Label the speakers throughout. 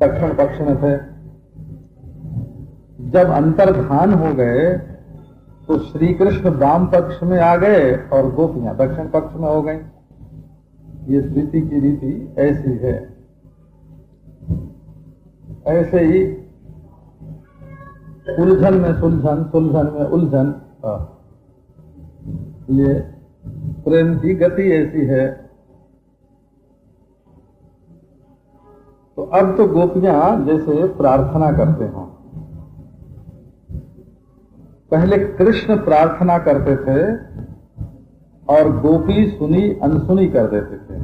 Speaker 1: दक्षिण पक्ष में थे। जब अंतर्धान हो गए तो श्री कृष्ण वाम पक्ष में आ गए और गोपियां दक्षिण पक्ष में हो गई। ये रीति की रीति ऐसी है। ऐसे ही उलझन में सुलझन, सुलझन में उलझन, ये प्रेम की गति ऐसी है। तो अब तो गोपियां जैसे प्रार्थना करते हैं। पहले कृष्ण प्रार्थना करते थे और गोपी सुनी अनसुनी कर देते थे।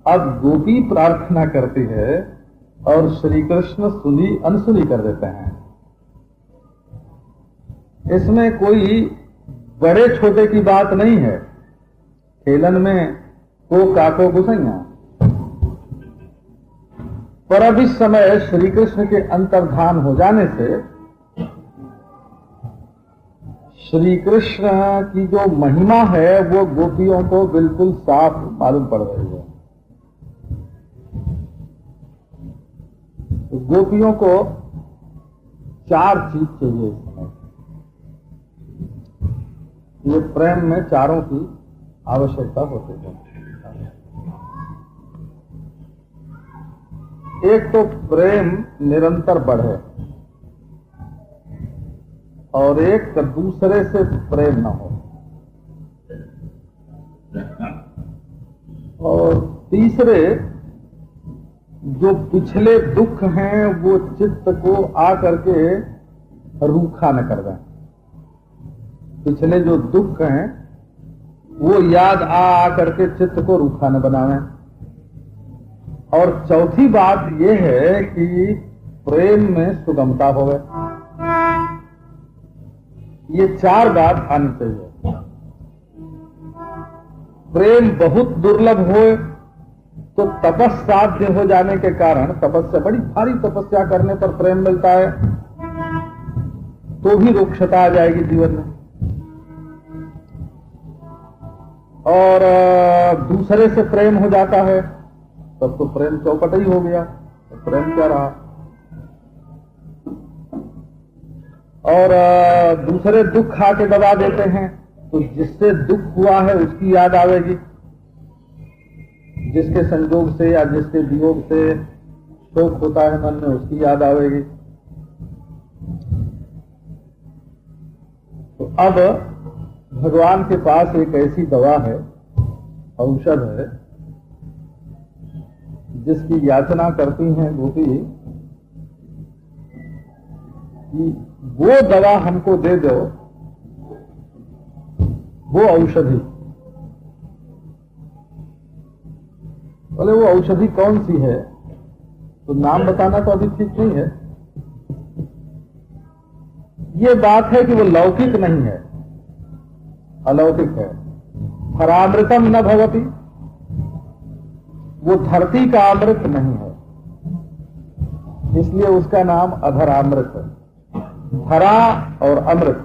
Speaker 1: अब गोपी प्रार्थना करती है और श्री कृष्ण सुनी अनसुनी कर देते हैं। इसमें कोई बड़े छोटे की बात नहीं है। खेलन में को काको गुसैया। पर अब इस समय श्री कृष्ण के अंतर्धान हो जाने से श्री कृष्ण की जो महिमा है वो गोपियों को बिल्कुल साफ मालूम पड़ रही है। तो गोपियों को चार चीज चाहिए इस समय। ये प्रेम में चारों की आवश्यकता होती है। एक तो प्रेम निरंतर बढ़े और एक दूसरे से प्रेम न हो, और तीसरे जो पिछले दुख हैं वो चित्त को आकर के रूखा न कर दें। पिछले जो दुख हैं वो याद आ करके चित्त को रूखा न बनावें। और चौथी बात ये है कि प्रेम में सुगमता होवे। ये चार बात आनी चाहिए। प्रेम बहुत दुर्लभ हो तो तपस्साध्य हो जाने के कारण, तपस्या बड़ी भारी तपस्या करने पर प्रेम मिलता है तो भी रुक्षता आ जाएगी जीवन में। और दूसरे से प्रेम हो जाता है तब तो प्रेम चौपट ही हो गया। तो प्रेम क्या रहा। और दूसरे दुख खा के दबा देते हैं तो जिससे दुख हुआ है उसकी याद आवेगी, जिसके संयोग से या जिसके वियोग से शोक होता है मन में उसकी याद आवेगी। तो अब भगवान के पास एक ऐसी दवा है, औषध है, जिसकी याचना करती हैं गोपी कि वो दवा हमको दे दो, वो औषधि। बोले वो औषधि कौन सी है? तो नाम बताना तो अभी ठीक नहीं है। ये बात है कि वो लौकिक नहीं है, अलौकिक है। धरामृतम न भवति, वो धरती का अमृत नहीं है, इसलिए उसका नाम अधरामृत है। धरा और अमृत,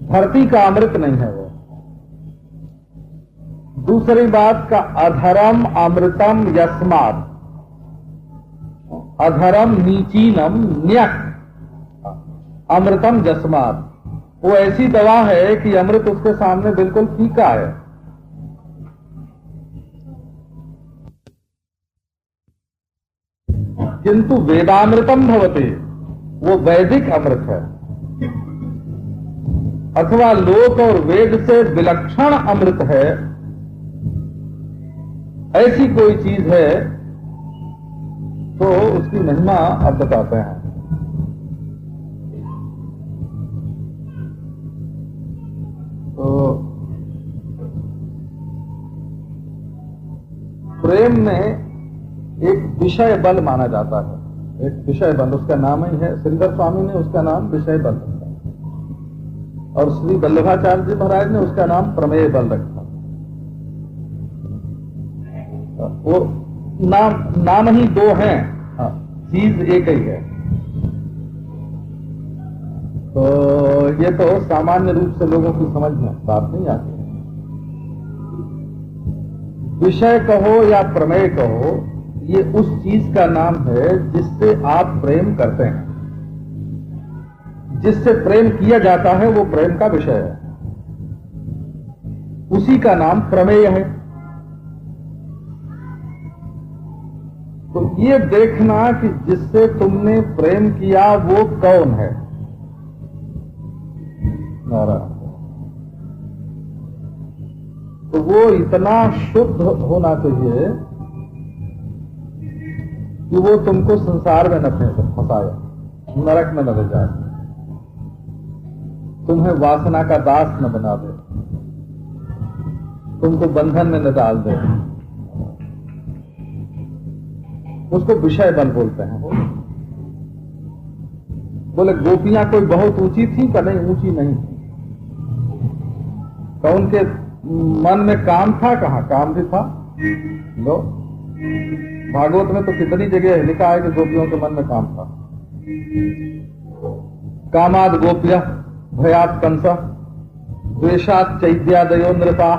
Speaker 1: धरती का अमृत नहीं है वो। दूसरी बात का अधरम अमृतम यस्मात्, अधरम नीचीनम न्यक अमृतम यस्मात्। वो ऐसी दवा है कि अमृत उसके सामने बिल्कुल फीका है। किंतु वेदामृतम भवति, वो वैदिक अमृत है, अथवा लोक और वेद से विलक्षण अमृत है। ऐसी कोई चीज है तो उसकी महिमा अब बताते हैं। तो प्रेम में एक विषय बल माना जाता है, एक विषय बल, उसका नाम ही है, श्रीधर स्वामी ने उसका नाम विषय बल रखा और श्री वल्लभाचार्य जी महाराज ने उसका नाम प्रमेय बल रखा। वो नाम ही दो हैं, चीज एक ही है। तो ये तो सामान्य रूप से लोगों की समझ में बात नहीं आती है। विषय कहो या प्रमेय कहो, ये उस चीज का नाम है जिससे आप प्रेम करते हैं। जिससे प्रेम किया जाता है वो प्रेम का विषय है, उसी का नाम प्रमेय है। तो ये देखना कि जिससे तुमने प्रेम किया वो कौन है। नारायण। तो वो इतना शुद्ध होना चाहिए कि वो तुमको संसार में न फंसाए, नरक में न ले जाए, तुम्हें वासना का दास न बना दे, तुमको बंधन में न डाल दे। उसको विषय बल बोलते हैं। बोले गोपियां कोई बहुत ऊंची थी का? नहीं, ऊंची नहीं थी। तो उनके मन में काम था? कहां काम भी था। लो भागवत में तो कितनी जगह लिखा है कि गोपियों के मन में काम था। कामाद गोप्य भयात कंसा द्वेषात चैत्यादयो नृपा।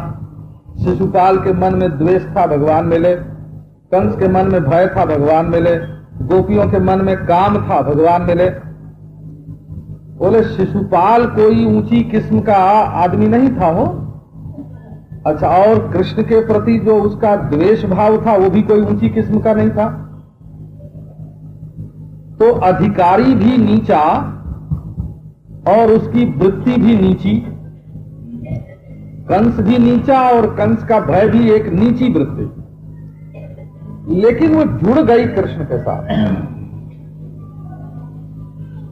Speaker 1: शिशुपाल के मन में द्वेष था, भगवान मिले। कंस के मन में भय था, भगवान मिले। गोपियों के मन में काम था, भगवान मिले। बोले शिशुपाल कोई ऊंची किस्म का आदमी नहीं था हो। अच्छा, और कृष्ण के प्रति जो उसका द्वेष भाव था वो भी कोई ऊंची किस्म का नहीं था। तो अधिकारी भी नीचा और उसकी वृत्ति भी नीची। कंस भी नीचा और कंस का भय भी एक नीची वृत्ति, लेकिन वो जुड़ गई कृष्ण के साथ।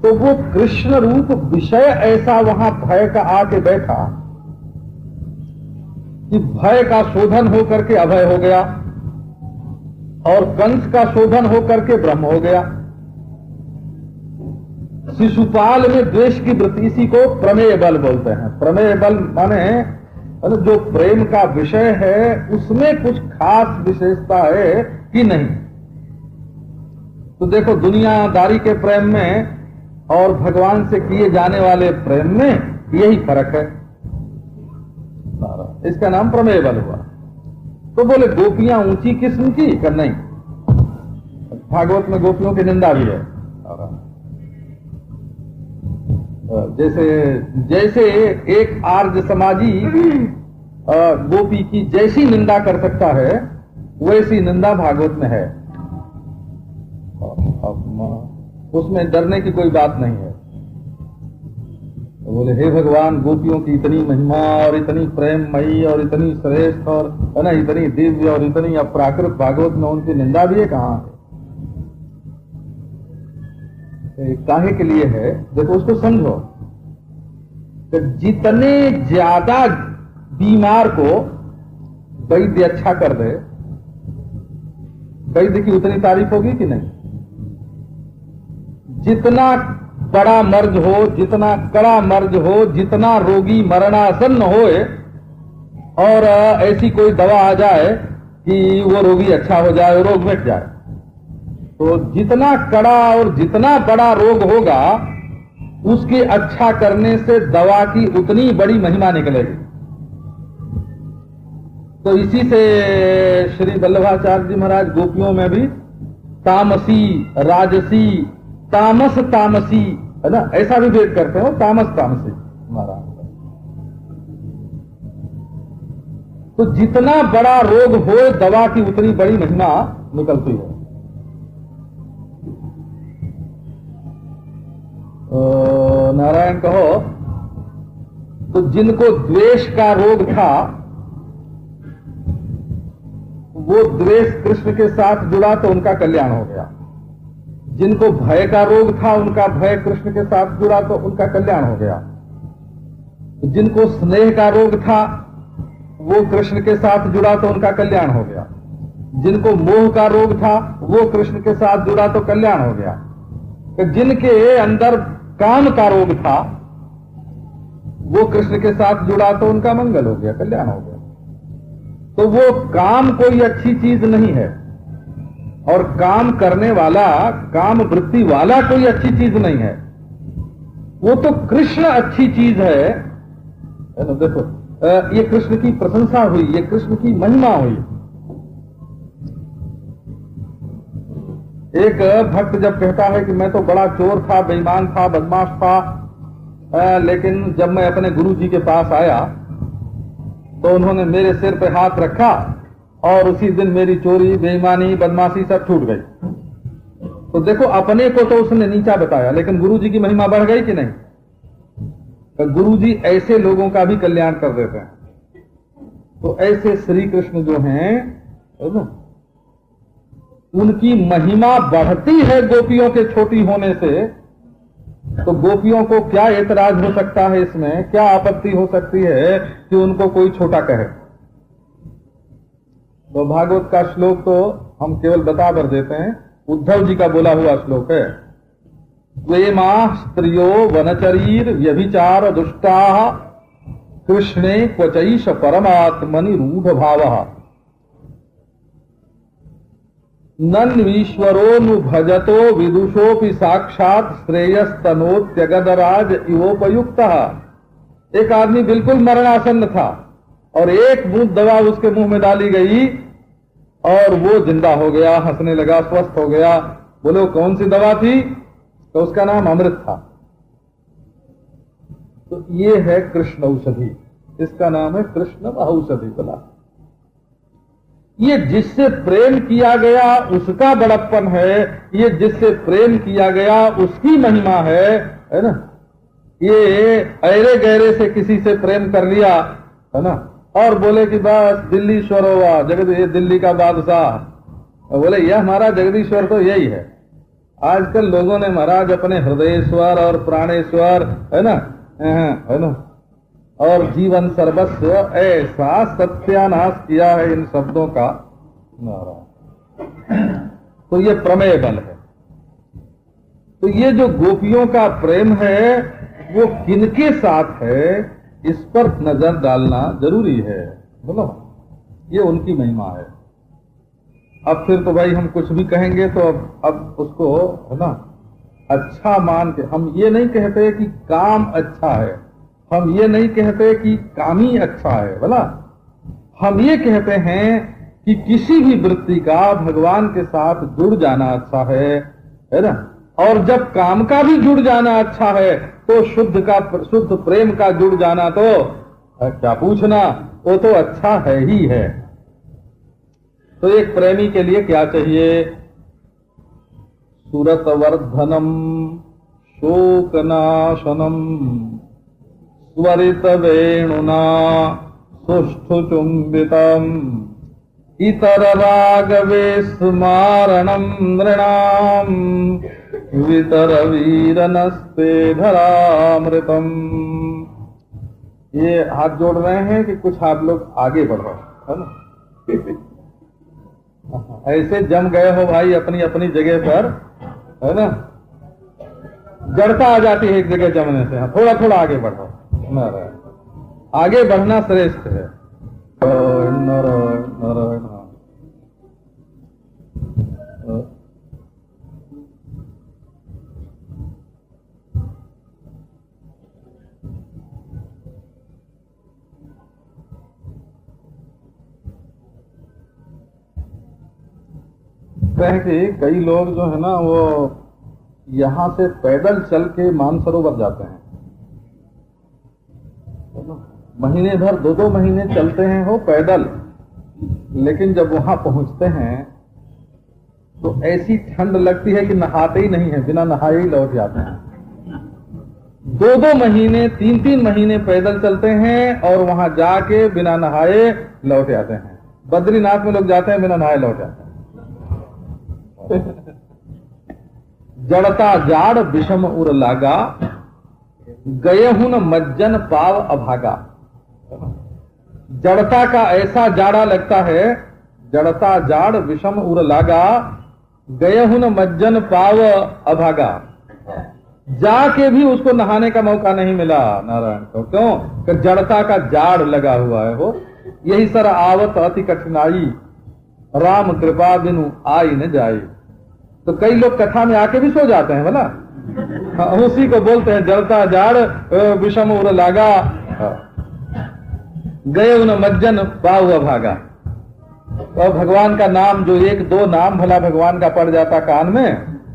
Speaker 1: तो वो कृष्ण रूप विषय ऐसा वहां भय का आके बैठा कि भय का शोधन होकर के अभय हो गया और कंस का शोधन होकर के ब्रह्म हो गया। शिशुपाल में द्वेष की वृत्ति, इसी को प्रमेय बल बोलते हैं। प्रमेय बल माने जो प्रेम का विषय है उसमें कुछ खास विशेषता है कि नहीं। तो देखो दुनियादारी के प्रेम में और भगवान से किए जाने वाले प्रेम में यही फर्क है। इसका नाम प्रमेय बल हुआ। तो बोले गोपियां ऊंची किस्म की कर नहीं। भागवत में गोपियों की निंदा भी है। जैसे एक आर्य समाजी गोपी की जैसी निंदा कर सकता है वैसी निंदा भागवत में है। उसमें डरने की कोई बात नहीं है। तो बोले हे भगवान, गोपियों की इतनी महिमा और इतनी प्रेममयी और इतनी श्रेष्ठ और है ना, इतनी दिव्य और इतनी अपराकृत भागवत में उनकी निंदा भी है कहां है? काहे के लिए है? देखो उसको समझो कि जितने ज्यादा बीमार को वैद्य अच्छा कर दे, वैद्य की उतनी तारीफ होगी कि नहीं? जितना बड़ा मर्ज हो, जितना कड़ा मर्ज हो, जितना रोगी मरणासन्न होए और ऐसी कोई दवा आ जाए कि वो रोगी अच्छा हो जाए, रोग मिट जाए, तो जितना कड़ा और जितना बड़ा रोग होगा उसके अच्छा करने से दवा की उतनी बड़ी महिमा निकलेगी। तो इसी से श्री वल्लभाचार्य जी महाराज गोपियों में भी तामसी, राजसी, तामस तामसी, है ना, ऐसा भी भेद करते हो, तामस तामसी महाराज। तो जितना बड़ा रोग हो दवा की उतनी बड़ी महिमा निकलती है। नारायण कहो तो जिनको द्वेष का रोग था वो द्वेष कृष्ण के साथ जुड़ा तो उनका कल्याण हो गया। जिनको भय का रोग था उनका भय कृष्ण के साथ जुड़ा तो उनका कल्याण हो गया। जिनको स्नेह का रोग था वो कृष्ण के साथ जुड़ा तो उनका कल्याण हो गया। जिनको मोह का रोग था वो कृष्ण के साथ जुड़ा तो कल्याण हो गया। तो जिनके अंदर काम का रोग था वो कृष्ण के साथ जुड़ा तो उनका मंगल हो गया, कल्याण हो गया। तो वो काम कोई अच्छी चीज नहीं है और काम करने वाला, काम वृत्ति वाला कोई अच्छी चीज नहीं है। वो तो कृष्ण अच्छी चीज है ना। देखो ये कृष्ण की प्रशंसा हुई, ये कृष्ण की महिमा हुई। एक भक्त जब कहता है कि मैं तो बड़ा चोर था, बेईमान था, बदमाश था, लेकिन जब मैं अपने गुरु जी के पास आया तो उन्होंने मेरे सिर पे हाथ रखा और उसी दिन मेरी चोरी, बेईमानी, बदमाशी सब छूट गई। तो देखो, अपने को तो उसने नीचा बताया, लेकिन गुरु जी की महिमा बढ़ गई कि नहीं? तो गुरु जी ऐसे लोगों का भी कल्याण कर देते हैं। तो ऐसे श्री कृष्ण जो हैं, है ना, उनकी महिमा बढ़ती है गोपियों के छोटी होने से। तो गोपियों को क्या एतराज हो सकता है इसमें? क्या आपत्ति हो सकती है कि उनको कोई छोटा कहे? तो भागवत का श्लोक तो हम केवल बता भर देते हैं, उद्धव जी का बोला हुआ श्लोक है। प्रेमा स्त्रियो वनचरीर व्यभिचार दुष्टा कृष्णे क्वचैष परमात्मनि रूढ़ भावः नन्वीश्वरो भजतो विदुषोपि साक्षात श्रेयस्तनोत्यगदराज इवोपयुक्तः। एक आदमी बिल्कुल मरणासन्न था और एक बूंद दवा उसके मुंह में डाली गई और वो जिंदा हो गया, हंसने लगा, स्वस्थ हो गया। बोले कौन सी दवा थी? तो उसका नाम अमृत था। तो ये है कृष्ण औषधि, इसका नाम है कृष्ण औषधि। बोला ये जिससे प्रेम किया गया उसका बड़प्पन है, ये जिससे प्रेम किया गया उसकी महिमा है ना। ये ऐरे गहरे से किसी से प्रेम कर लिया, है ना, और बोले कि बस दिल्लीश्वर हुआ, ये दिल्ली का बादशाह, बोले यह हमारा जगदीश्वर तो यही है। आजकल लोगों ने महाराज अपने हृदयेश्वर और प्राणेश्वर, है ना, और जीवन सर्वस्व ऐसा सत्यानाश किया है इन शब्दों का। तो ये प्रमेय बल है। तो ये जो गोपियों का प्रेम है वो किनके साथ है, इस पर नजर डालना जरूरी है। बोलो, ये उनकी महिमा है। अब फिर तो भाई हम कुछ भी कहेंगे तो अब उसको, है ना, अच्छा मान के, हम ये नहीं कहते कि काम अच्छा है, हम ये नहीं कहते कि कामी अच्छा है, बोला, हम ये कहते हैं कि किसी भी वृत्ति का भगवान के साथ जुड़ जाना अच्छा है ना। और जब काम का भी जुड़ जाना अच्छा है तो शुद्ध प्रेम का जुड़ जाना तो क्या पूछना, वो तो अच्छा है ही है। तो एक प्रेमी के लिए क्या चाहिए? सुरत वर्धनम शोकनाशनम स्वरित वेणुना सुष्ठु चुंबितम इतर रागवे स्मारणम नृणाम वितर वीरनस्ते धरामृतम। ये हाथ जोड़ रहे हैं कि कुछ आप लोग आगे बढ़ो, है ना। ऐसे जम गए हो भाई अपनी अपनी जगह पर, है ना, जड़ता आ जाती है एक जगह जमने से। थोड़ा थोड़ा आगे बढ़ो, आगे बढ़ना श्रेष्ठ है। नारायण। कई लोग जो है ना वो यहां से पैदल चल के मानसरोवर जाते हैं, महीने भर 2-2 महीने चलते हैं हो पैदल, लेकिन जब वहां पहुंचते हैं तो ऐसी ठंड लगती है कि नहाते ही नहीं है, बिना नहाए ही लौट जाते हैं। 2-2 महीने 3-3 महीने पैदल चलते हैं और वहां जाके बिना नहाए लौट आते हैं। बद्रीनाथ में लोग जाते हैं बिना नहाए लौट जाते हैं। जड़ता जाड़ विषम उर लागा गए हूं न मज्जन पाव अभागा। जड़ता का ऐसा जाड़ा लगता है, जड़ता जाड़ विषम उर लागा गए हूं न मज्जन पाव अभागा। जाके भी उसको नहाने का मौका नहीं मिला नारायण को। क्यों? कि जड़ता का जाड़ लगा हुआ है। वो यही सर आवत अति कठिनाई राम कृपा बिनु आई न जाई। तो कई लोग कथा में आके भी सो जाते हैं, बोला, उसी को बोलते हैं जड़ता जाड़ विषम उर लागा गए उन मज्जन पाव भागा। और भगवान का नाम जो एक दो नाम भला भगवान का पड़ जाता कान में,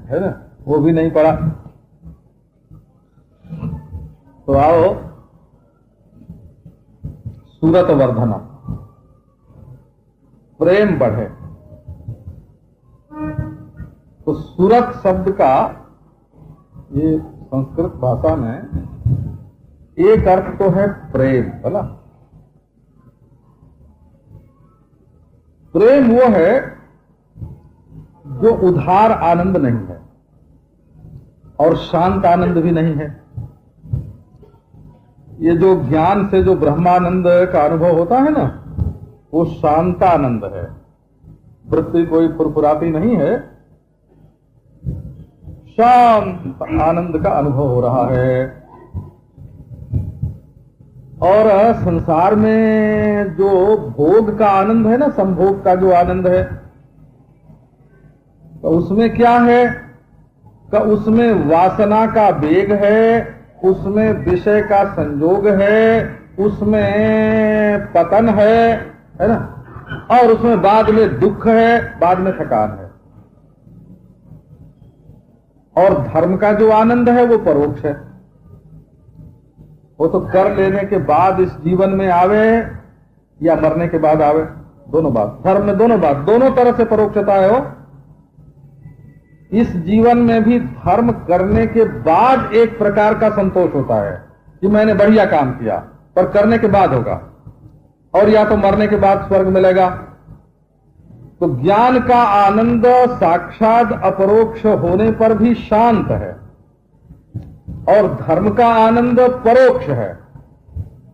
Speaker 1: है ना, वो भी नहीं पड़ा। तो आओ सूरत वर्धना, प्रेम बढ़े। तो सूरत शब्द का ये संस्कृत भाषा में एक अर्थ तो है प्रेम, बोला। प्रेम वो है जो उधार आनंद नहीं है और शांत आनंद भी नहीं है। ये जो ज्ञान से जो ब्रह्मानंद का अनुभव होता है ना, वो शांतानंद है। वृत्ति कोई फुरफुराती नहीं है, शांत आनंद का अनुभव हो रहा है। और संसार में जो भोग का आनंद है ना, संभोग का जो आनंद है, तो उसमें क्या है कि उसमें वासना का वेग है, उसमें विषय का संयोग है, उसमें पतन है ना, और उसमें बाद में दुख है, बाद में थकान है। और धर्म का जो आनंद है वो परोक्ष है, वो तो कर लेने के बाद इस जीवन में आवे या मरने के बाद आवे, दोनों बात। धर्म में दोनों बात, दोनों तरह से परोक्षता है। वो इस जीवन में भी धर्म करने के बाद एक प्रकार का संतोष होता है कि मैंने बढ़िया काम किया, पर करने के बाद होगा, और या तो मरने के बाद स्वर्ग मिलेगा। तो ज्ञान का आनंद साक्षात अपरोक्ष होने पर भी शांत है, और धर्म का आनंद परोक्ष है,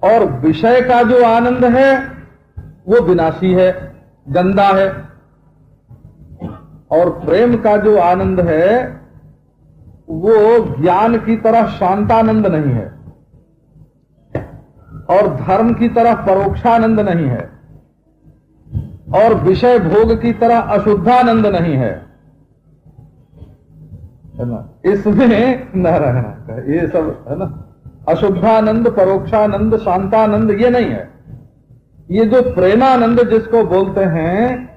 Speaker 1: और विषय का जो आनंद है वो विनाशी है, गंदा है। और प्रेम का जो आनंद है वो ज्ञान की तरह शांतानंद नहीं है, और धर्म की तरह परोक्षानंद नहीं है, और विषय भोग की तरह अशुद्धानंद नहीं है ना। इसमें न रहना, ये सब है ना, अशुद्धानंद, परोक्षानंद, शांतानंद ये नहीं है। ये जो प्रेमानंद जिसको बोलते हैं,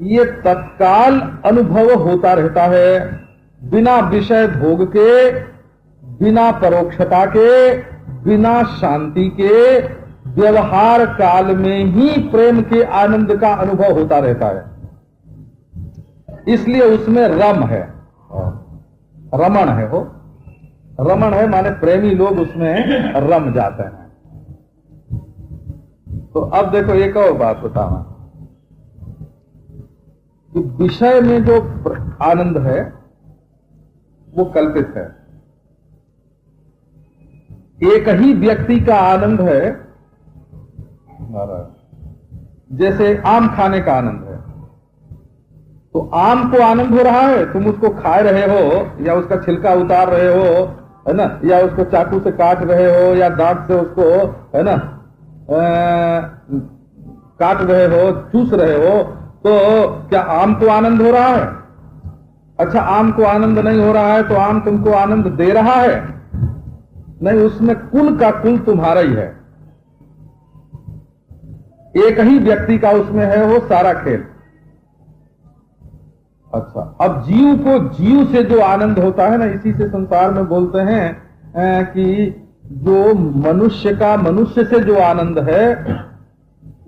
Speaker 1: ये तत्काल अनुभव होता रहता है, बिना विषय भोग के, बिना परोक्षता के, बिना शांति के, व्यवहार काल में ही प्रेम के आनंद का अनुभव होता रहता है। इसलिए उसमें रम है, रमण है। वो रमण है माने प्रेमी लोग उसमें रम जाते हैं। तो अब देखो एक और बात बताना कि विषय में जो आनंद है वो कल्पित है। एक ही व्यक्ति का आनंद है, जैसे आम खाने का आनंद है। तो आम को आनंद हो रहा है, तुम उसको खा रहे हो या उसका छिलका उतार रहे हो, है ना, या उसको चाकू से काट रहे हो या दांत से उसको, है ना, काट रहे हो, चूस रहे हो, तो क्या आम को आनंद हो रहा है? अच्छा, आम को आनंद नहीं हो रहा है तो आम तुमको आनंद दे रहा है? नहीं, उसमें कुल का कुल तुम्हारा ही है। एक ही व्यक्ति का उसमें है वो सारा खेल। अच्छा, अब जीव को जीव से जो आनंद होता है ना, इसी से संसार में बोलते हैं कि जो मनुष्य का मनुष्य से जो आनंद है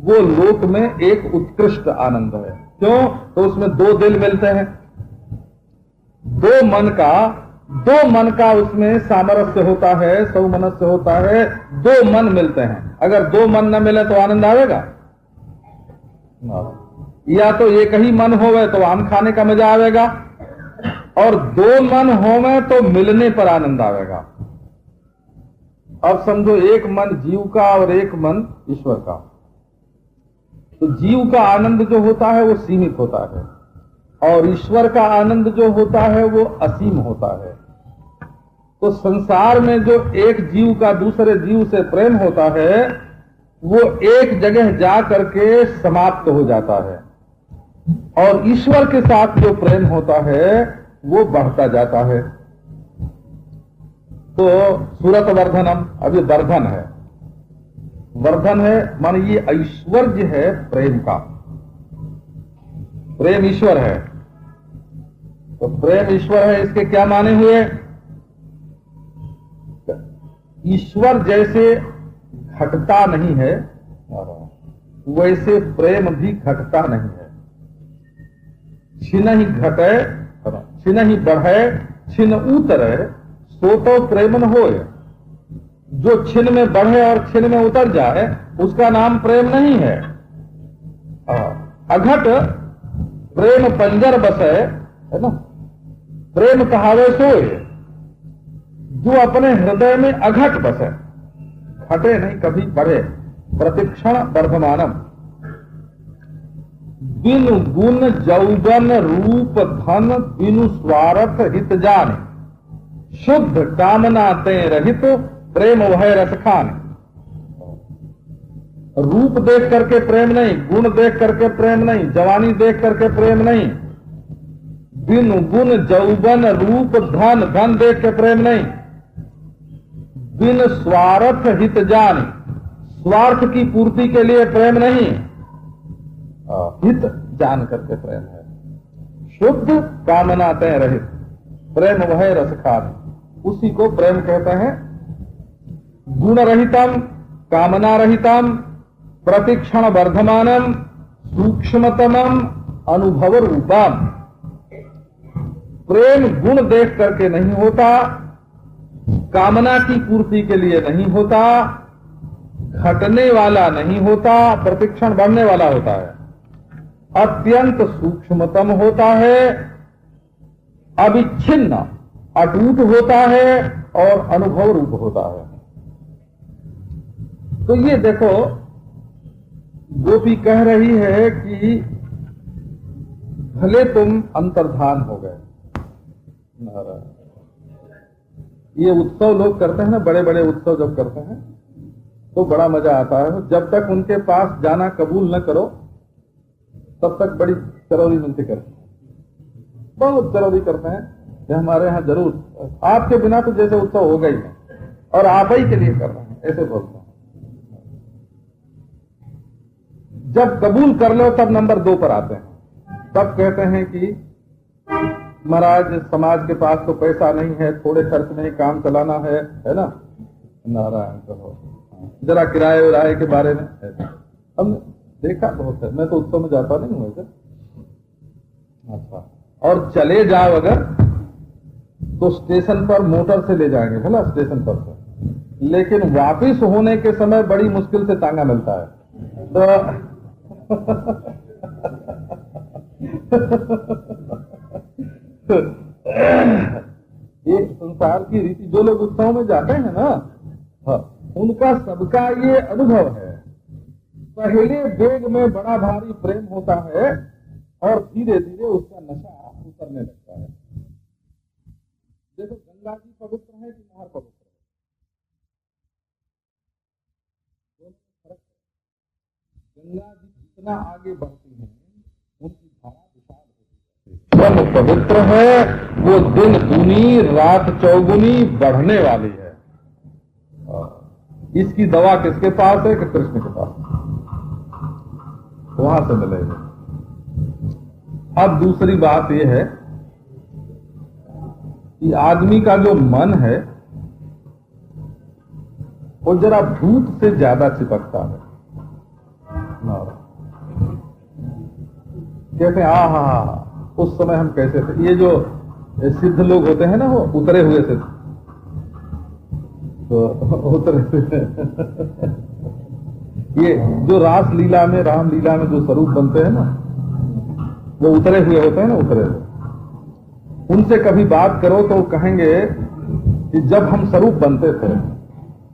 Speaker 1: वो लोक में एक उत्कृष्ट आनंद है। क्यों? तो उसमें दो दिल मिलते हैं, दो मन का उसमें सामरस्य होता है, सौमनस्य होता है, दो मन मिलते हैं। अगर दो मन न मिले तो आनंद आएगा? या तो एक ही मन होवे तो आम खाने का मजा आएगा, और दो मन होवे तो मिलने पर आनंद आएगा। अब समझो एक मन जीव का और एक मन ईश्वर का, तो जीव का आनंद जो होता है वो सीमित होता है, और ईश्वर का आनंद जो होता है वो असीम होता है। तो संसार में जो एक जीव का दूसरे जीव से प्रेम होता है वो एक जगह जा करके समाप्त हो जाता है, और ईश्वर के साथ जो प्रेम होता है वो बढ़ता जाता है। तो सूरत वर्धनम, अब ये वर्धन है, वर्धन है माने ये ऐश्वर्य है प्रेम का। प्रेम ईश्वर है। तो प्रेम ईश्वर है, इसके क्या माने हुए? ईश्वर जैसे घटता नहीं है वैसे प्रेम भी घटता नहीं है। छिन ही घटे छिन ही बढ़े छिन उतरे सो तो प्रेम न होए। जो छिन में बढ़े और छिन में उतर जाए उसका नाम प्रेम नहीं है। अघट प्रेम पंजर बसे, है ना, प्रेम कहावे सोए। जो अपने हृदय में अघट बसे, घटे नहीं कभी बढ़े, प्रतिक्षण वर्धमानम। बिनु गुण जौवन रूप धन बिनु स्वार्थ हित जाने, शुद्ध कामना ते रहित प्रेम वह रस खाने। रूप देख करके प्रेम नहीं, गुण देख करके प्रेम नहीं, जवानी देख करके प्रेम नहीं, बिनु गुण जौवन रूप धन, धन देख के प्रेम नहीं, बिन स्वार्थ हित जान, स्वार्थ की पूर्ति के लिए प्रेम नहीं, हित जान करके प्रेम है। शुद्ध कामना तय रहित प्रेम वह रस खान, उसी को प्रेम कहते हैं। गुण रहितम कामना रहितम प्रतिक्षण वर्धमानम सूक्ष्मतमम अनुभव रूपम। प्रेम गुण देख करके नहीं होता, कामना की पूर्ति के लिए नहीं होता, घटने वाला नहीं होता, प्रतिक्षण बढ़ने वाला होता है, अत्यंत सूक्ष्मतम होता है, अविच्छिन्न अटूट होता है और अनुभव रूप होता है। तो ये देखो, गोपी कह रही है कि भले तुम अंतर्धान हो गए। ये उत्सव लोग करते हैं ना, बड़े बड़े उत्सव जब करते हैं तो बड़ा मजा आता है। जब तक उनके पास जाना कबूल न करो तब तक बड़ी चरौरी मिलती करते हैं, बहुत चरौरी करते हैं। ये हमारे यहाँ जरूर, आपके बिना तो जैसे उत्सव होगा ही नहीं और आप ही के लिए कर रहे हैं, ऐसे बोलते हैं। जब कबूल कर लो तब नंबर 2 पर आते हैं। तब कहते हैं कि महाराज समाज के पास तो पैसा नहीं है, थोड़े खर्च में ही काम चलाना है ना, नारायण कहो, जरा किराए विराए के बारे में हमने देखा बहुत है। मैं तो उत्सव में जाता नहीं हूँ ऐसे। अच्छा, और चले जाओ अगर तो स्टेशन पर मोटर से ले जाएंगे, भला स्टेशन पर से, लेकिन वापिस होने के समय बड़ी मुश्किल से तांगा मिलता है। तो ये संसार की रीति, जो लोग उत्सव में जाते हैं ना, उनका सबका ये अनुभव है। पहले वेग में बड़ा भारी प्रेम होता है और धीरे धीरे उसका नशा उतरने लगता है। देखो, गंगा जी पवित्र है कि नहर पवित्र है? फर्क है। गंगा जी जितना आगे बढ़ती है उनकी धारा विशाल होती है। पवित्र है, वो दिन दूनी रात चौगुनी बढ़ने वाली है। इसकी दवा किसके पास है? कि कृष्ण के पास, वहां से मिलेगी। अब दूसरी बात यह है कि आदमी का जो मन है वो जरा भूत से ज्यादा चिपकता है। कहते हैं हा, उस समय हम कैसे थे। ये जो सिद्ध लोग होते हैं ना, वो उतरे हुए सिद्ध, तो उतरे ये जो रास लीला में, राम लीला में जो स्वरूप बनते हैं ना, वो उतरे हुए होते हैं ना, उतरे हुए। उनसे कभी बात करो तो कहेंगे कि जब हम स्वरूप बनते थे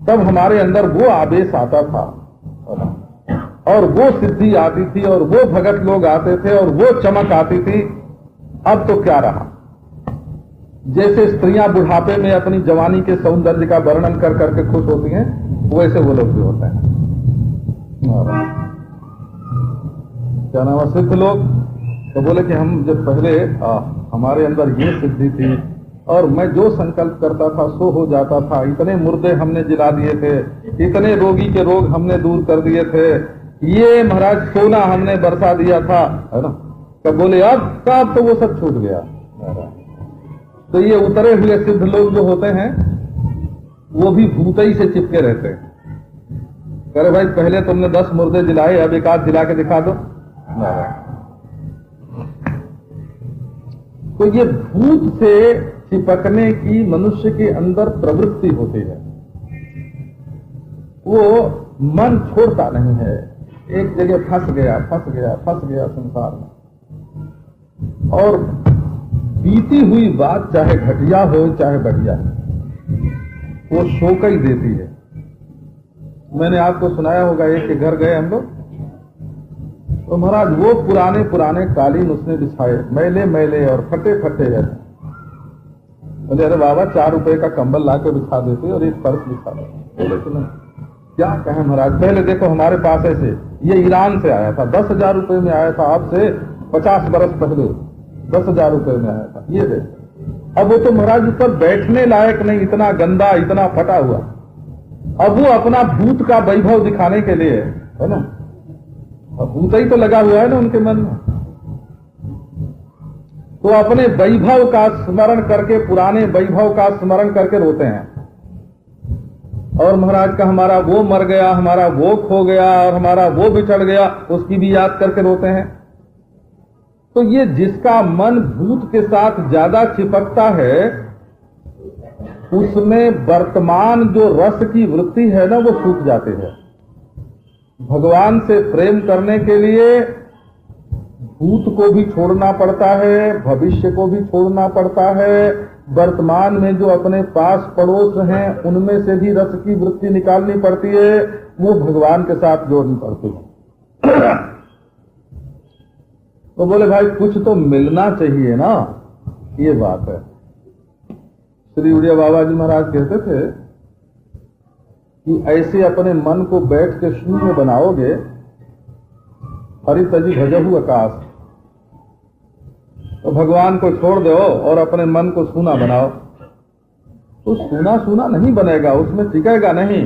Speaker 1: तब हमारे अंदर वो आवेश आता था और वो सिद्धि आती थी और वो भगत लोग आते थे और वो चमक आती थी। अब तो क्या रहा? जैसे स्त्रियां बुढ़ापे में अपनी जवानी के सौंदर्य का वर्णन कर करके खुश होती हैं, वैसे वो लोग भी होते हैं। क्या नाम है? सिद्ध लोग तो बोले कि हम जब पहले हमारे अंदर ये सिद्धि थी और मैं जो संकल्प करता था सो हो जाता था, इतने मुर्दे हमने जिला दिए थे, इतने रोगी के रोग हमने दूर कर दिए थे, ये महाराज सोना हमने बरसा दिया था, है ना। कब बोले अब तब तो वो सब छूट गया। तो ये उतरे हुए सिद्ध लोग जो होते हैं वो भी भूतई से चिपके रहते हैं। कह रहे भाई पहले तुमने 10 मुर्दे जिलाए, अब एक आध जिला के दिखा दो। तो ये भूत से चिपकने की मनुष्य के अंदर प्रवृत्ति होती है, वो मन छोड़ता नहीं है, एक जगह फंस गया संसार में। और बीती हुई बात चाहे घटिया हो चाहे बढ़िया, वो शोक ही देती है। मैंने आपको सुनाया होगा, एक के घर गए हम लोग, तो महाराज वो पुराने पुराने कालीन उसने बिछाए, मैले मैले और फटे फटे है। बोले अरे बाबा 4 रुपए का कंबल ला के बिछा देते और एक फर्श बिछा देते। बोले तो नहीं, क्या कहें महाराज, पहले देखो हमारे पास ऐसे, ये ईरान से आया था, 10,000 रुपए में आया था, अब से 50 बरस पहले 10,000 रुपए में आया था। ये देखो, अब वो तो महाराज ऊपर बैठने लायक नहीं, इतना गंदा, इतना फटा हुआ। अब वो अपना भूत का वैभव दिखाने के लिए, है ना, भूत ही तो लगा हुआ है ना उनके मन में, तो अपने वैभव का स्मरण करके, पुराने वैभव का स्मरण करके रोते हैं। और महाराज का हमारा वो मर गया, हमारा वो खो गया, और हमारा वो बिछड़ गया, उसकी भी याद करके रोते हैं। तो ये जिसका मन भूत के साथ ज्यादा चिपकता है, उसमें वर्तमान जो रस की वृत्ति है ना, वो सूख जाती है। भगवान से प्रेम करने के लिए भूत को भी छोड़ना पड़ता है, भविष्य को भी छोड़ना पड़ता है, वर्तमान में जो अपने पास पड़ोस हैं उनमें से भी रस की वृत्ति निकालनी पड़ती है, वो भगवान के साथ जोड़नी पड़ती है। तो बोले भाई कुछ तो मिलना चाहिए ना, ये बात है। श्री उड़िया बाबा जी महाराज कहते थे कि ऐसे अपने मन को बैठ के शून्य बनाओगे, हरि तजी भजहु आकाश, तो भगवान को छोड़ दो और अपने मन को सूना बनाओ, तो सूना सूना नहीं बनेगा, उसमें टिकेगा नहीं।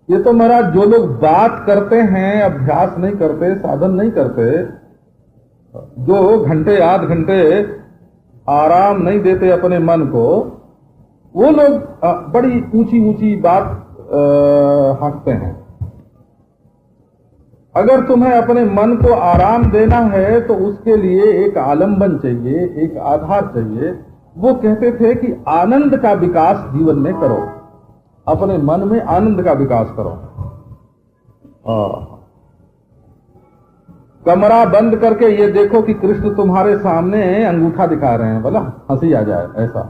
Speaker 1: ये तो महाराज जो लोग बात करते हैं, अभ्यास नहीं करते, साधन नहीं करते, जो घंटे आध घंटे आराम नहीं देते अपने मन को, वो लोग बड़ी ऊंची ऊंची बात हाँकते हैं। अगर तुम्हें अपने मन को आराम देना है तो उसके लिए एक आलंबन चाहिए, एक आधार चाहिए। वो कहते थे कि आनंद का विकास जीवन में करो, अपने मन में आनंद का विकास करो। कमरा बंद करके ये देखो कि कृष्ण तुम्हारे सामने अंगूठा दिखा रहे हैं, बोला हंसी आ जाए ऐसा।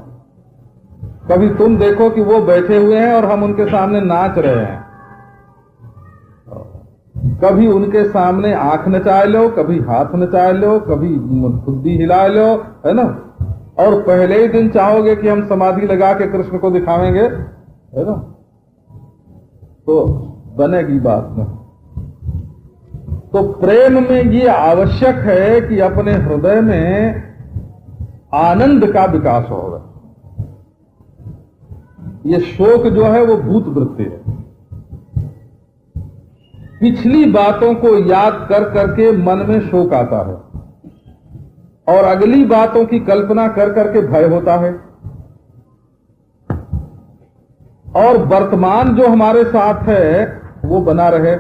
Speaker 1: कभी तुम देखो कि वो बैठे हुए हैं और हम उनके सामने नाच रहे हैं। कभी उनके सामने आंख नचाए लो, कभी हाथ नचाए लो, कभी खुद्दी हिला लो, है ना, और पहले ही दिन चाहोगे कि हम समाधि लगा के कृष्ण को दिखावेंगे, है ना, तो बनेगी बात में। तो प्रेम में ये आवश्यक है कि अपने हृदय में आनंद का विकास होगा। ये शोक जो है वो भूत वृत्ति है। पिछली बातों को याद कर करके मन में शोक आता है, और अगली बातों की कल्पना कर करके भय होता है। और वर्तमान जो हमारे साथ है वो बना रहे,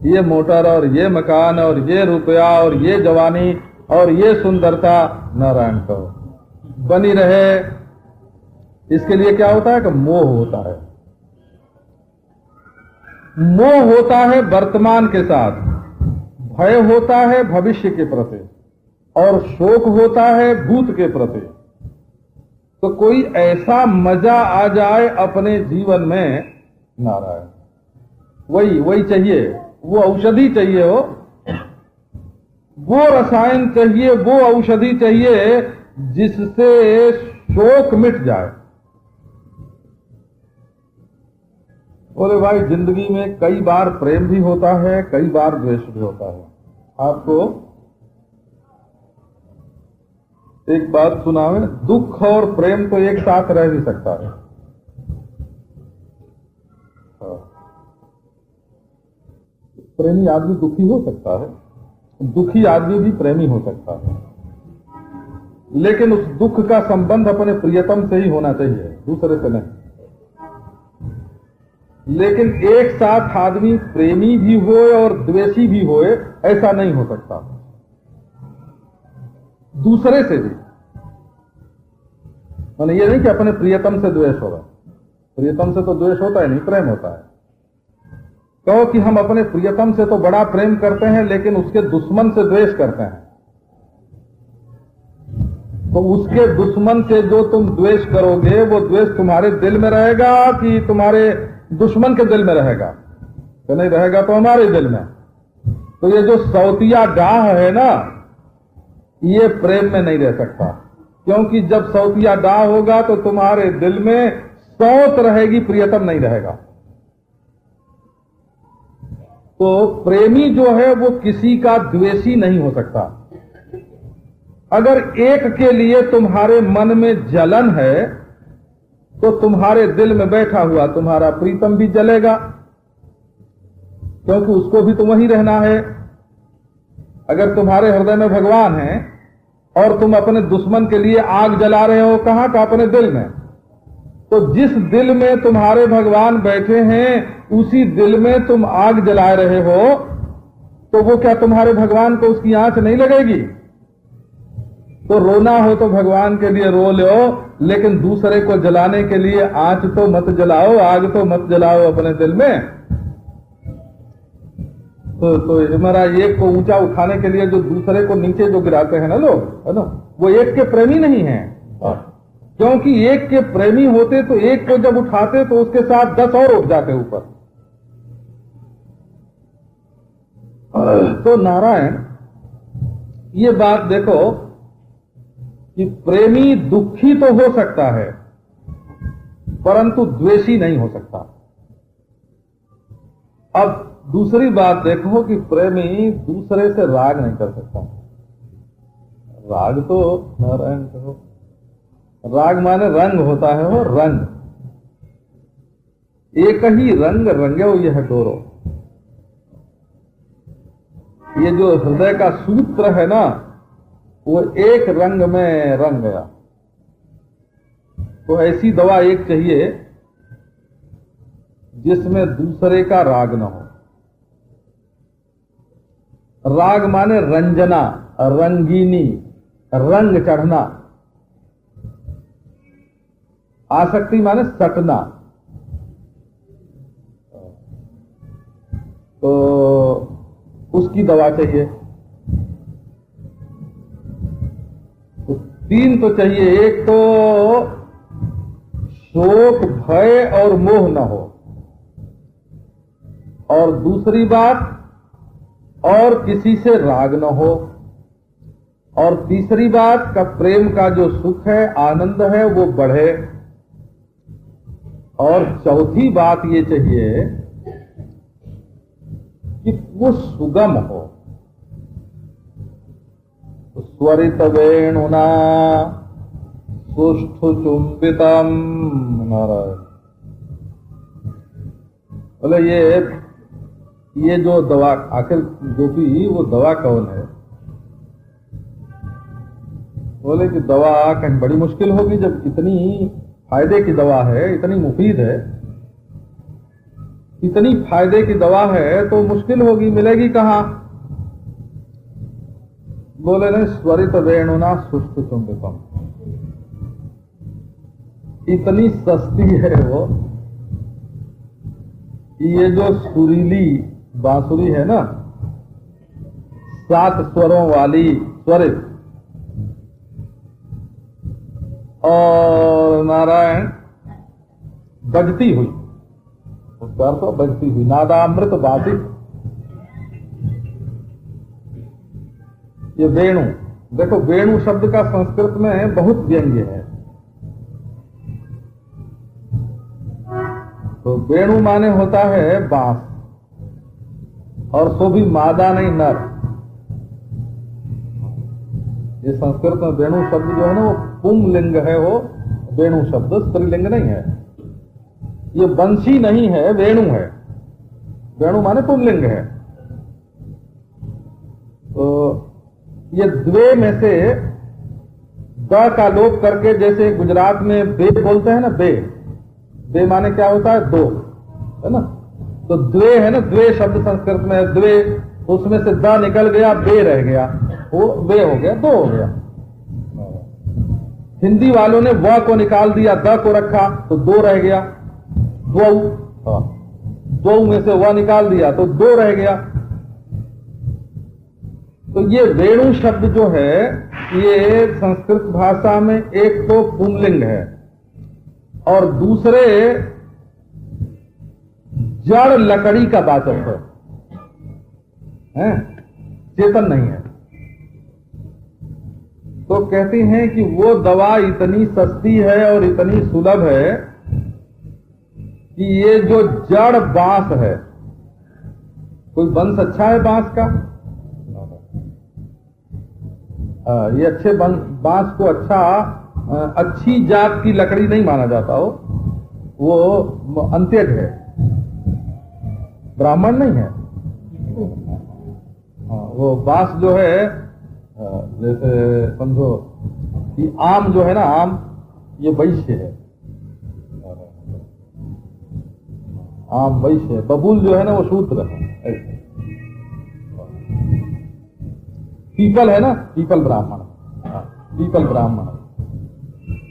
Speaker 1: ये मोटर और ये मकान और ये रुपया और ये जवानी और ये सुंदरता, नारायण कहो बनी रहे। इसके लिए क्या होता है कि मोह होता है। मोह होता है वर्तमान के साथ, भय होता है भविष्य के प्रति, और शोक होता है भूत के प्रति। तो कोई ऐसा मजा आ जाए अपने जीवन में, नारायण, वही चाहिए, वो औषधि चाहिए, वो रसायन चाहिए, वो औषधि चाहिए जिससे शोक मिट जाए। बोले भाई जिंदगी में कई बार प्रेम भी होता है, कई बार द्वेष भी होता है। आपको एक बात सुनावे, दुख और प्रेम तो एक साथ रह भी सकता है। प्रेमी आदमी दुखी हो सकता है, दुखी आदमी भी प्रेमी हो सकता है, लेकिन उस दुख का संबंध अपने प्रियतम से ही होना चाहिए, दूसरे से नहीं। लेकिन एक साथ आदमी प्रेमी भी होए और द्वेषी भी होए, ऐसा नहीं हो सकता। दूसरे से भी, माने ये नहीं कि अपने प्रियतम से द्वेष होगा। प्रियतम से तो द्वेष होता है नहीं, प्रेम होता है। कहो कि हम अपने प्रियतम से तो बड़ा प्रेम करते हैं, लेकिन उसके दुश्मन से द्वेष करते हैं, तो उसके दुश्मन से जो तुम द्वेष करोगे, वो द्वेष तुम्हारे दिल में रहेगा कि तुम्हारे दुश्मन के दिल में रहेगा? तो नहीं रहेगा, तो हमारे दिल में। तो ये जो सौतिया डाह है ना, ये प्रेम में नहीं रह सकता, क्योंकि जब सौतिया डाह होगा तो तुम्हारे दिल में सौत रहेगी, प्रियतम नहीं रहेगा। तो प्रेमी जो है वो किसी का द्वेषी नहीं हो सकता। अगर एक के लिए तुम्हारे मन में जलन है, तो तुम्हारे दिल में बैठा हुआ तुम्हारा प्रीतम भी जलेगा, क्योंकि उसको भी तो वही रहना है। अगर तुम्हारे हृदय में भगवान है और तुम अपने दुश्मन के लिए आग जला रहे हो, कहां का? अपने दिल में। तो जिस दिल में तुम्हारे भगवान बैठे हैं, उसी दिल में तुम आग जला रहे हो, तो वो क्या तुम्हारे भगवान को उसकी आंच नहीं लगेगी? तो रोना हो तो भगवान के लिए रो लो, लेकिन दूसरे को जलाने के लिए आंच तो मत जलाओ, आग तो मत जलाओ अपने दिल में। तो हमारा एक को ऊंचा उठाने के लिए जो दूसरे को नीचे जो गिराते हैं ना लोग, है ना, वो एक के प्रेमी नहीं है। क्योंकि एक के प्रेमी होते तो एक को जब उठाते तो उसके साथ 10 और उठ जाते ऊपर। तो नारायण, ये बात देखो कि प्रेमी दुखी तो हो सकता है, परंतु द्वेषी नहीं हो सकता। अब दूसरी बात देखो कि प्रेमी दूसरे से राग नहीं कर सकता। राग तो नारायण कहो, राग माने रंग होता है, वो रंग एक ही रंग रंगे हो, यह डोरो। ये जो हृदय का सूत्र है ना, वो एक रंग में रंग गया। तो ऐसी दवा एक चाहिए जिसमें दूसरे का राग न हो। राग माने रंजना, रंगीनी, रंग चढ़ना। आसक्ति माने सटना। तो उसकी दवा चाहिए। तो 3 तो चाहिए, एक तो शोक, भय और मोह न हो, और दूसरी बात और किसी से राग न हो, और तीसरी बात का प्रेम का जो सुख है, आनंद है, वो बढ़े, और चौथी बात ये चाहिए कि वो सुगम हो। स्वरित वेणुना सुष्ठु चुंबितम। नारायण बोले ये जो दवा, आखिर गोपी वो दवा कौन है? बोले कि दवा कहीं बड़ी मुश्किल होगी, जब इतनी फायदे की दवा है, इतनी मुफीद है, इतनी फायदे की दवा है, तो मुश्किल होगी, मिलेगी कहां? बोले नहीं, स्वरित वेणुना सुष्ठु चुंबितम। इतनी सस्ती है वो। ये जो सुरीली बांसुरी है ना, 7 स्वरों वाली स्वरित, और नारायण बजती हुई, उसका अर्थ बजती हुई, नादामृत बाधित। ये वेणु, देखो वेणु शब्द का संस्कृत में बहुत व्यंग्य है। तो वेणु माने होता है बांस, और सो भी मादा नहीं, नर। ये संस्कृत में वेणु शब्द जो है ना, वो पुंलिंग है। वो वेणु शब्द स्त्रीलिंग नहीं है। ये बंशी नहीं है, वेणु है। वेणु माने पुंलिंग है। तो ये द्वे में से द का लोप करके, जैसे गुजरात में बे बोलते हैं ना, बे, बे माने क्या होता है? दो, है ना। तो द्वे है ना, द्वे शब्द संस्कृत में है, द्वे, उसमें से द निकल गया, बे रह गया, वो बे हो गया, दो हो गया। हिंदी वालों ने व को निकाल दिया, द को रखा तो दो रह गया, द्वौ, द्वौ में से व निकाल दिया तो दो रह गया। तो ये वेणु शब्द जो है, ये संस्कृत भाषा में एक तो पुंलिंग है और दूसरे जड़ लकड़ी का वाचक है, चेतन नहीं है। तो कहते हैं कि वो दवा इतनी सस्ती है और इतनी सुलभ है कि ये जो जड़ बांस है, कोई वंश अच्छा है बांस का, ये अच्छे बांस को अच्छी जात की लकड़ी नहीं माना जाता हो, वो अंत्यज है, ब्राह्मण नहीं है। वो बांस जो है, जैसे समझो कि आम जो है ना, आम ये वैश्य है, आम वैश्य है, बबूल जो है ना वो शूद्र है, ऐसे। पीपल है ना, पीपल ब्राह्मण, पीपल ब्राह्मण।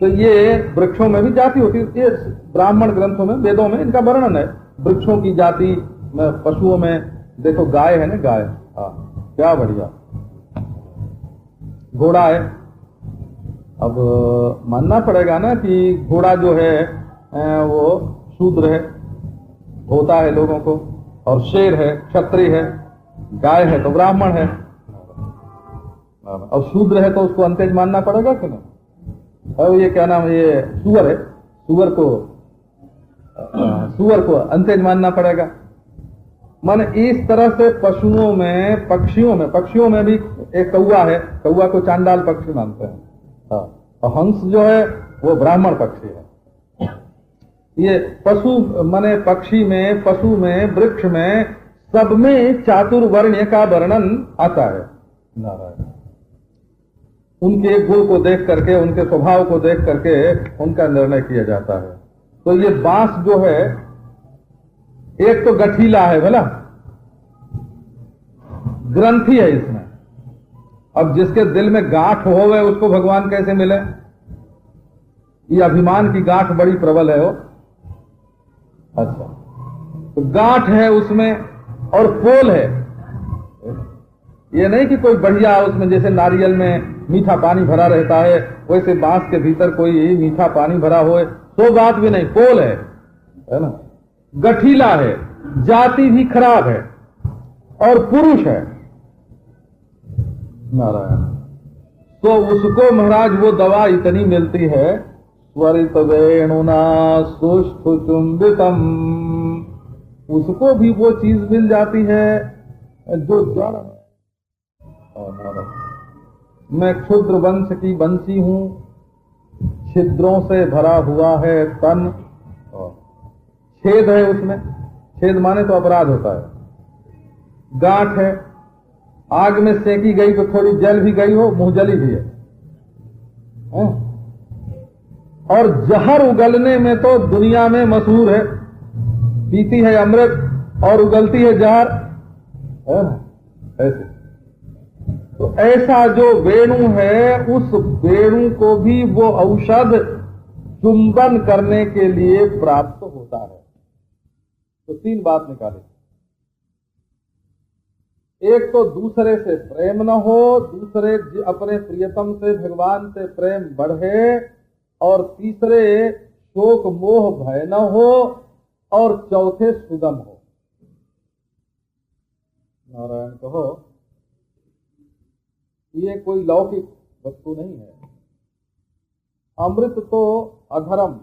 Speaker 1: तो ये वृक्षों में भी जाति होती है, ये ब्राह्मण ग्रंथों में, वेदों में इनका वर्णन है, वृक्षों की जाति में। पशुओं में देखो गाय है ना, गाय, क्या बढ़िया, घोड़ा है। अब मानना पड़ेगा ना कि घोड़ा जो है वो शूद्र है, होता है लोगों को, और शेर है क्षत्रिय है, गाय है तो ब्राह्मण है, और शूद्र है तो उसको अंत्यज मानना पड़ेगा कि नहीं? और ये क्या नाम, ये सुअर है, सुअर को अंत्यज मानना पड़ेगा। माने इस तरह से पशुओं में, पक्षियों में भी एक कौआ है, कौआ को चांडाल पक्षी मानते हैं, और हंस जो है वो ब्राह्मण पक्षी है। ये पशु माने पक्षी में, पशु में, वृक्ष में, सब में चातुर्वर्ण्य का वर्णन आता है। नारायण, उनके गुण को देख करके, उनके स्वभाव को देख करके उनका निर्णय किया जाता है। तो ये बांस जो है, एक तो गठीला है, भला ग्रंथि है इसमें। अब जिसके दिल में गांठ होवे उसको भगवान कैसे मिले? ये अभिमान की गांठ बड़ी प्रबल है वो। अच्छा, तो गांठ है उसमें और पोल है। ये नहीं कि कोई बढ़िया उसमें, जैसे नारियल में मीठा पानी भरा रहता है, वैसे बांस के भीतर कोई मीठा पानी भरा होए, तो बात भी नहीं, पोल है ना, गठीला है, जाति भी खराब है और पुरुष है। नारायण, तो उसको महाराज वो दवा इतनी मिलती है, स्वरित वेणुना सुष्ठु चुंबितम, उसको भी वो चीज मिल जाती है जो जड़ है। मैं क्षुद्र वंश की बंसी हूं, छिद्रों से भरा हुआ है तन, छेद है उसमें, छेद माने तो अपराध होता है, गांठ है, आग में सेकी गई तो थोड़ी जल भी गई हो, मुंह जली भी है? और जहर उगलने में तो दुनिया में मशहूर है, पीती है अमृत और उगलती है जहर, है ना? ऐसे तो ऐसा जो वेणु है, उस वेणु को भी वो औषध चुंबन करने के लिए प्राप्त होता है। तो तीन बात निकाले, एक तो दूसरे से प्रेम न हो, दूसरे अपने प्रियतम से, भगवान से प्रेम बढ़े, और तीसरे शोक मोह भय न हो, और चौथे सुगम हो। नारायण कहो, ये कोई लौकिक वस्तु नहीं है। अमृत तो अधर्म,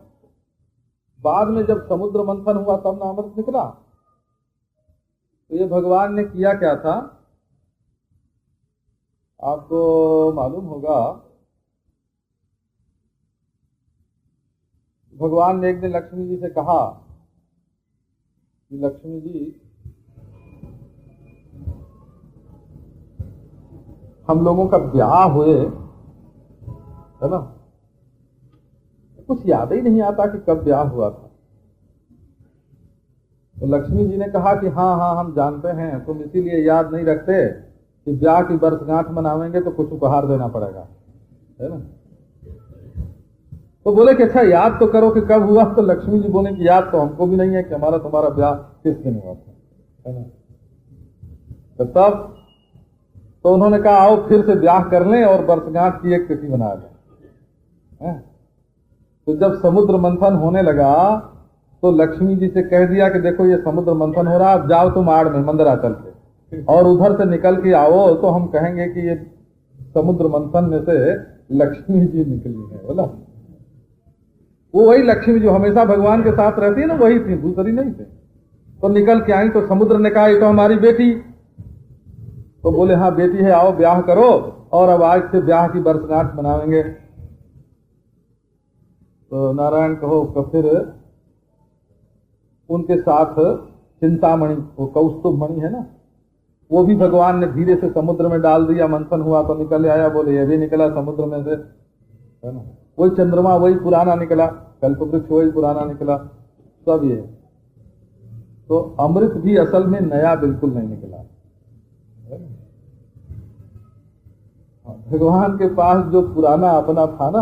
Speaker 1: बाद में जब समुद्र मंथन हुआ तब ना अमृत निकला। तो ये भगवान ने किया क्या था, आपको मालूम होगा। भगवान ने एक दिन लक्ष्मी जी से कहा कि लक्ष्मी जी, हम लोगों का ब्याह हुए, है ना, कुछ याद ही नहीं आता कि कब ब्याह हुआ था। तो लक्ष्मी जी ने कहा कि हाँ हाँ हम जानते हैं, तुम इसीलिए याद नहीं रखते कि ब्याह की वर्षगांठ मनावेंगे तो कुछ उपहार देना पड़ेगा, है ना। तो बोले कि अच्छा याद तो करो कि कब हुआ। तो लक्ष्मी जी बोले कि याद तो हमको भी नहीं है कि हमारा तुम्हारा ब्याह किस दिन हुआ था, है ना। तो तब तो उन्होंने कहा आओ फिर से ब्याह कर लें और वर्षगांठ की एक तिथि बना लें। तो जब समुद्र मंथन होने लगा तो लक्ष्मी जी से कह दिया कि देखो ये समुद्र मंथन हो रहा, अब जाओ तुम आड़ में मंदराचल के और उधर से निकल के आओ तो हम कहेंगे कि ये समुद्र मंथन में से लक्ष्मी जी निकली है, बोला। वो वही लक्ष्मी जो हमेशा भगवान के साथ रहती है ना, वही थी, दूसरी नहीं थी। तो निकल के आई तो समुद्र ने कहा ये तो हमारी बेटी। तो बोले हाँ बेटी है, आओ ब्याह करो और अब आज से ब्याह की वर्षगांठ मनाएंगे। तो नारायण कहो तो फिर उनके साथ चिंतामणि, वो कौस्तुभ मणि है ना, वो भी भगवान ने धीरे से समुद्र में डाल दिया। मंथन हुआ तो निकल आया, बोले ये भी निकला समुद्र में से, है ना। वही चंद्रमा वही पुराना निकला, कल्पवृक्ष वही पुराना निकला, सब ये। तो अमृत भी असल में नया बिल्कुल नहीं निकला। भगवान के पास जो पुराना अपना था ना,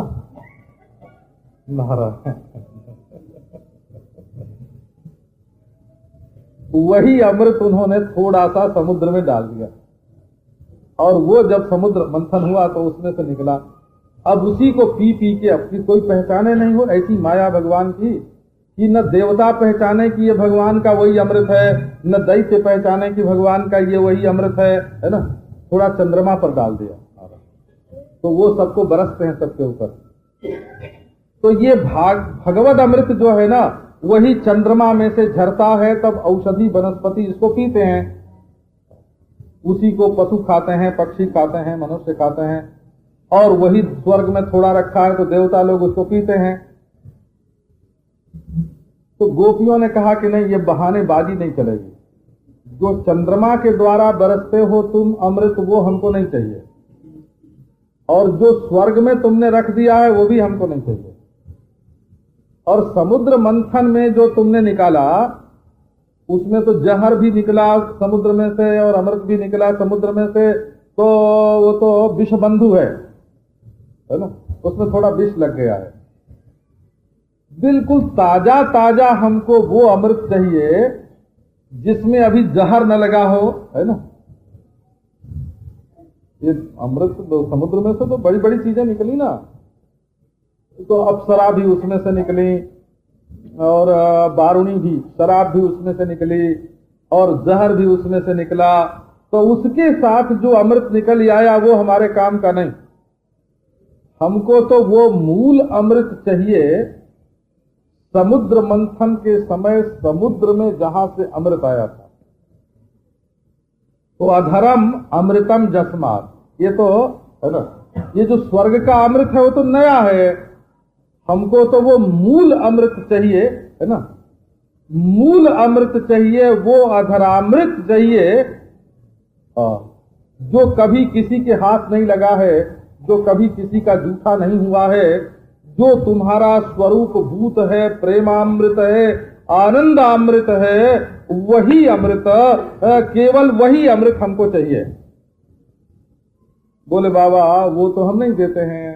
Speaker 1: नारायण, वही अमृत उन्होंने थोड़ा सा समुद्र में डाल दिया और वो जब समुद्र मंथन हुआ तो उसमें से निकला। अब उसी को पी पी के अपनी कोई पहचाने नहीं हो, ऐसी माया भगवान की कि न देवता पहचाने कि ये भगवान का वही अमृत है, न दैत्य पहचाने कि भगवान का ये वही अमृत है ना। थोड़ा चंद्रमा पर डाल दिया तो वो सबको बरसते हैं सबके ऊपर। तो ये भगवद अमृत जो है ना, वही चंद्रमा में से झरता है, तब औषधि वनस्पति इसको पीते हैं। उसी को पशु खाते हैं, पक्षी खाते हैं, मनुष्य खाते हैं, और वही स्वर्ग में थोड़ा रखा है तो देवता लोग उसको पीते हैं। तो गोपियों ने कहा कि नहीं, ये बहानेबाजी नहीं चलेगी। जो चंद्रमा के द्वारा बरसते हो तुम अमृत, वो हमको नहीं चाहिए, और जो स्वर्ग में तुमने रख दिया है वो भी हमको नहीं चाहिए। और समुद्र मंथन में जो तुमने निकाला उसमें तो जहर भी निकला समुद्र में से और अमृत भी निकला समुद्र में से, तो वो तो विष बंधु है ना, उसमें थोड़ा विष लग गया है। बिल्कुल ताजा ताजा हमको वो अमृत चाहिए जिसमें अभी जहर न लगा हो, है ना। ये अमृत तो समुद्र में से तो बड़ी बड़ी चीजें निकली ना, तो अप्सरा भी उसमें से निकली और बारुणी भी, शराब भी उसमें से निकली और जहर भी उसमें से निकला। तो उसके साथ जो अमृत निकल आया वो हमारे काम का नहीं। हमको तो वो मूल अमृत चाहिए, समुद्र मंथन के समय समुद्र में जहां से अमृत आया था। तो अधरम अमृतम जस्मात, ये तो है ना, ये जो स्वर्ग का अमृत है वो तो नया है। हमको तो वो मूल अमृत चाहिए, है ना, मूल अमृत चाहिए, वो अधरामृत चाहिए जो कभी किसी के हाथ नहीं लगा है, जो कभी किसी का जूठा नहीं हुआ है, जो तुम्हारा स्वरूप भूत है, प्रेमामृत है, आनंदामृत है, वही अमृत, केवल वही अमृत हमको चाहिए। बोले बाबा वो तो हम नहीं देते हैं।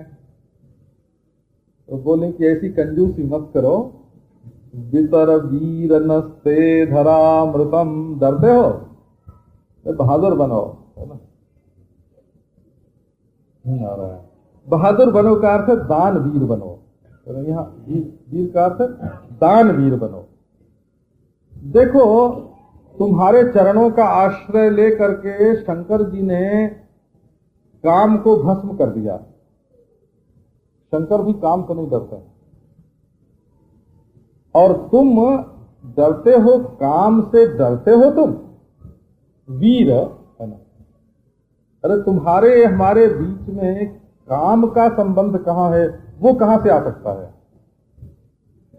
Speaker 1: तो बोले कि ऐसी कंजूसी मत करो, वितर वीर नस्ते धरामृतम, डरते हो तो बहादुर बनो, है ना। आ रहा है बहादुर बनो का अर्थ दान वीर बनो, यहाँ वीर का अर्थ दान वीर बनो। देखो तुम्हारे चरणों का आश्रय लेकर के शंकर जी ने काम को भस्म कर दिया। शंकर भी काम को नहीं डरते, और तुम डरते हो, काम से डरते हो तुम, वीर, है ना। अरे तुम्हारे हमारे बीच में काम का संबंध कहाँ है, वो कहां से आ सकता है।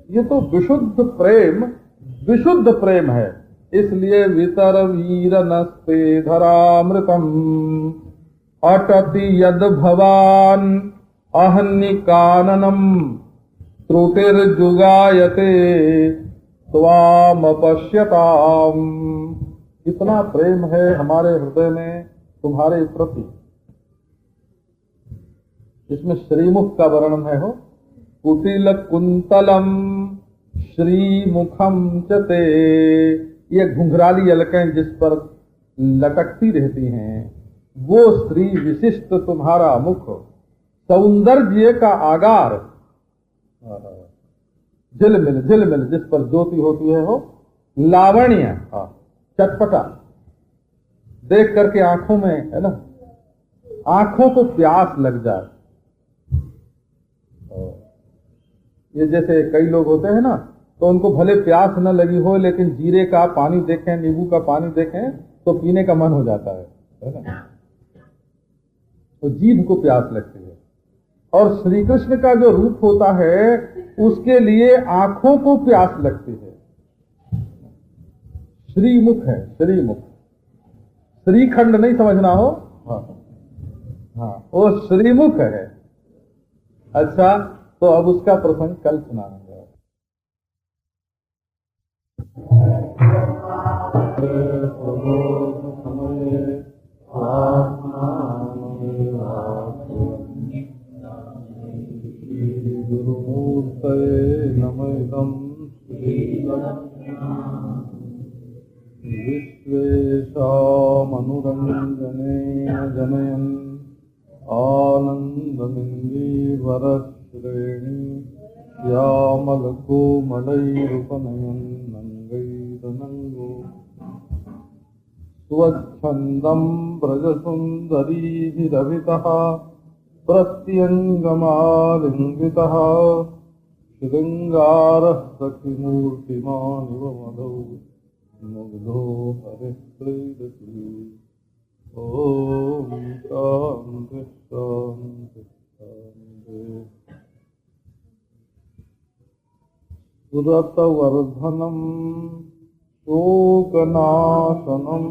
Speaker 1: ये तो विशुद्ध प्रेम है। इसलिए वितर वीर नस्ते धरामृतम, अटति यद भवान अहन्निकाननम त्रुटिर्जुगायते त्वामपश्यताम। इतना प्रेम है हमारे हृदय में तुम्हारे प्रति। इसमें श्रीमुख का वर्णन है हो। कुटिल कुंतलम श्रीमुखम चते, ये घुंघराली अलकें जिस पर लटकती रहती हैं, वो श्री विशिष्ट तुम्हारा मुख, सौंदर्य का आगार, झिलमिल जिस पर ज्योति होती है हो, लावण्य, चटपटा, देख करके आंखों में है ना, आंखों को प्यास लग जाए। ये जैसे कई लोग होते हैं ना, तो उनको भले प्यास न लगी हो, लेकिन जीरे का पानी देखें, नींबू का पानी देखें तो पीने का मन हो जाता है ना, तो जीभ को प्यास लगती है। और श्री कृष्ण का जो रूप होता है उसके लिए आंखों को प्यास लगती है। श्रीमुख है, श्रीमुख, श्रीखंड नहीं समझना हो, हाँ वो श्रीमुख है। अच्छा, तो अब उसका प्रसंग कल सुनाएंगे। नमः विश्वेशामनुरञ्जने जनयन् आनन्दमिन्दीवरश्रेणी श्यामलकोमलैरुपनयन् नङ्गैरनङ्गो स्वच्छन्दं ब्रजसुन्दरीभिरभितः प्रत्यङ्गमालिङ्गितः शृङ्गारः सखिमूर्तिमानिव मधौ मुग्धो हरिः प्रीदति। ॐ शान्ति शान्ति शान्ति। सुरतवर्धनम् शोकनाशनम्